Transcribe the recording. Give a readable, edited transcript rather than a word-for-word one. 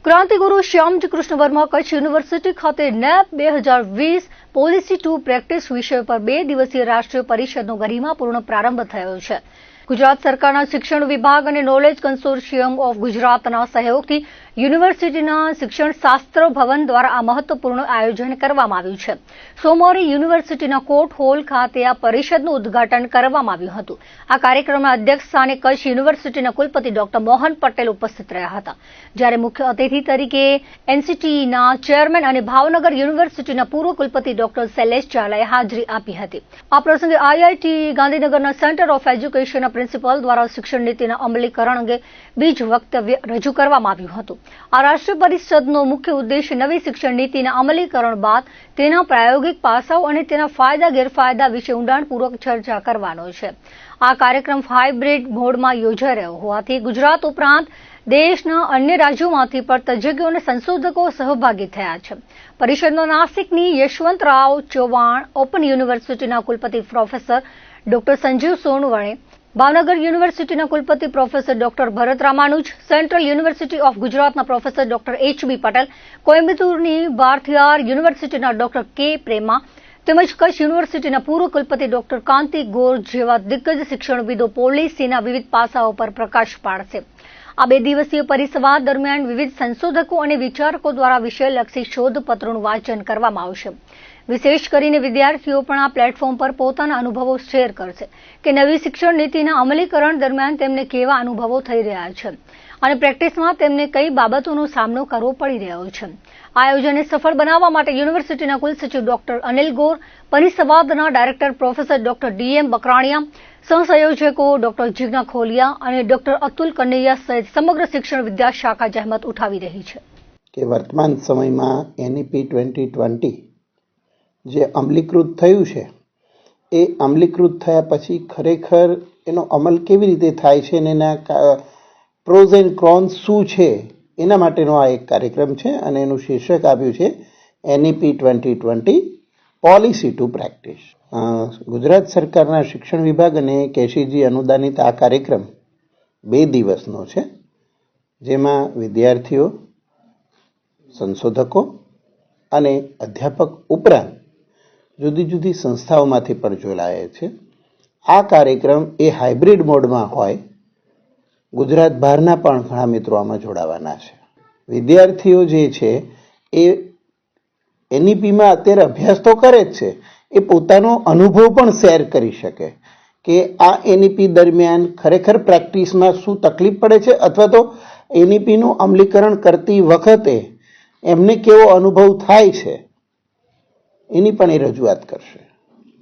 ક્રાંતિગુરુ Shyamji Krishna Verma Kutch university ખાતે nap 2020 policy to practice વિષય પર 2 દિવસીય રાષ્ટ્રીય પરિષદનો ગરિમાપૂર્ણ પ્રારંભ થયો છે। ગુજરાત સરકારના શિક્ષણ વિભાગ અને નોલેજ કન્સોર્શિયમ ઓફ ગુજરાતના સહયોગથી યુનિવર્સિટીના શિક્ષણ શાસ્ત્ર ભવન દ્વારા આ મહત્વપૂર્ણ આયોજન કરવામાં આવ્યું છે। સોમવારે યુનિવર્સિટીના કોર્ટ હોલ ખાતે આ પરિષદનું ઉદ્ઘાટન કરવામાં આવ્યું હતું। આ કાર્યક્રમના અધ્યક્ષ સ્થાને કચ્છ યુનિવર્સિટીના કુલપતિ ડોક્ટર મોહન પટેલ ઉપસ્થિત રહ્યા હતા, જ્યારે મુખ્ય અતિથિ તરીકે એનસીટીના ચેરમેન અને ભાવનગર યુનિવર્સિટીના પૂર્વ કુલપતિ ડોક્ટર શૈલેષ ઝાલાએ હાજરી આપી હતી। આ પ્રસંગે આઈઆઈટી ગાંધીનગરના સેન્ટર ઓફ એજ્યુકેશનના પ્રિન્સિપલ દ્વારા શિક્ષણ નીતિના અમલીકરણ અંગે બીજ વક્તવ્ય રજૂ કરવામાં આવ્યું હતું। આ રાષ્ટ્રીય પરિષદનો મુખ્ય ઉદ્દેશ નવી શિક્ષણ નીતિના અમલીકરણ બાદ તેના પ્રાયોગિક પાસાઓ અને તેના ફાયદા ગેરફાયદા વિશે ઊંડાણપૂર્વક ચર્ચા કરવાનો છે। આ કાર્યક્રમ હાઇબ્રિડ મોડમાં યોજાઈ રહ્યો હોવાથી ગુજરાત ઉપરાંત દેશના અન્ય રાજ્યોમાંથી પણ તજજ્ઞો અને સંશોધકો સહભાગી થયા છે। પરિષદનો નાસિકની યશવંતરાવ ચૌહાણ ઓપન યુનિવર્સિટીના કુલપતિ પ્રોફેસર ડોક્ટર સંજીવ સોનવણે, ભાવનગર યુનિવર્સિટીના કુલપતિ professor doctor Bharat Ramanuj, central university of ગુજરાતના પ્રોફેસર ડોક્ટર એચ.બી. પટેલ, કોઇમ્બતુરની ભારતીયાર યુનિવર્સિટીના ડોક્ટર કે. પ્રેમા તેમજ કચ્છ યુનિવર્સિટીના પૂર્વ કુલપતિ ડોક્ટર કાંતિ ગોર જેવા દિગ્ગજ શિક્ષણવિદો પોલિસીના વિવિધ પાસાઓ પર પ્રકાશ પાડશે। આ 2 દિવસીય પરિસંવાદ દરમિયાન વિવિધ સંશોધકો અને વિચારકો દ્વારા વિષયલક્ષી શોધપત્રોનું વાંચન કરવામાં આવશે। વિશેષ કરીને વિદ્યાર્થીઓ પણ આ પ્લેટફોર્મ પર પોતાના અનુભવો શેર કરશે કે નવી શિક્ષણ નીતિના અમલીકરણ દરમિયાન તેમને કેવા અનુભવો થઈ રહ્યા છે અને પ્રેક્ટિસમાં તેમને કઈ બાબતોનો સામનો કરવો પડી રહ્યો છે। આ આયોજનને સફળ બનાવવા માટે યુનિવર્સિટીના કુલસચિવ ડોક્ટર અનિલ ગોર, પરિસંવાદના director professor doctor DM. Bakraniya, સહસંયોજકો ડોક્ટર જીજ્ઞા ખોલિયા અને ડોક્ટર અતુલ કનૈયા સહિત સમગ્ર શિક્ષણ વિદ્યાશાખા જહેમત ઉઠાવી રહી છે કે વર્તમાન સમયમાં એનઈપી 2020 જે અમલીકૃત થયું છે એ અમલીકૃત થયા પછી ખરેખર એનો અમલ કેવી રીતે થાય છે અને એના પ્રોઝ એન્ડ કોન્સ શું છે એના માટેનો આ એક કાર્યક્રમ છે અને એનું શીર્ષક આપ્યું છે NEP 2020 policy to practice. Gujarat સરકારના શિક્ષણ વિભાગ અને કેસીજી અનુદાનિત આ કાર્યક્રમ 2 દિવસનો છે, જેમાં વિદ્યાર્થીઓ, સંશોધકો અને અધ્યાપક ઉપરાંત જુદી જુદી સંસ્થાઓમાંથી પણ જોડાયા છે। આ કાર્યક્રમ એ હાઇબ્રિડ મોડમાં હોય, ગુજરાત બહારના પણ ઘણા મિત્રો આમાં જોડાવાના છે। વિદ્યાર્થીઓ જે છે એ એનઈપીમાં અત્યારે અભ્યાસ તો કરે જ છે, એ પોતાનો અનુભવ પણ શેર કરી શકે કે આ એનઈપી દરમિયાન ખરેખર પ્રેક્ટિસમાં શું તકલીફ પડે છે અથવા તો એનઈપીનું અમલીકરણ કરતી વખતે એમને કેવો અનુભવ થાય છે એની પણ એ રજૂઆત કરશે।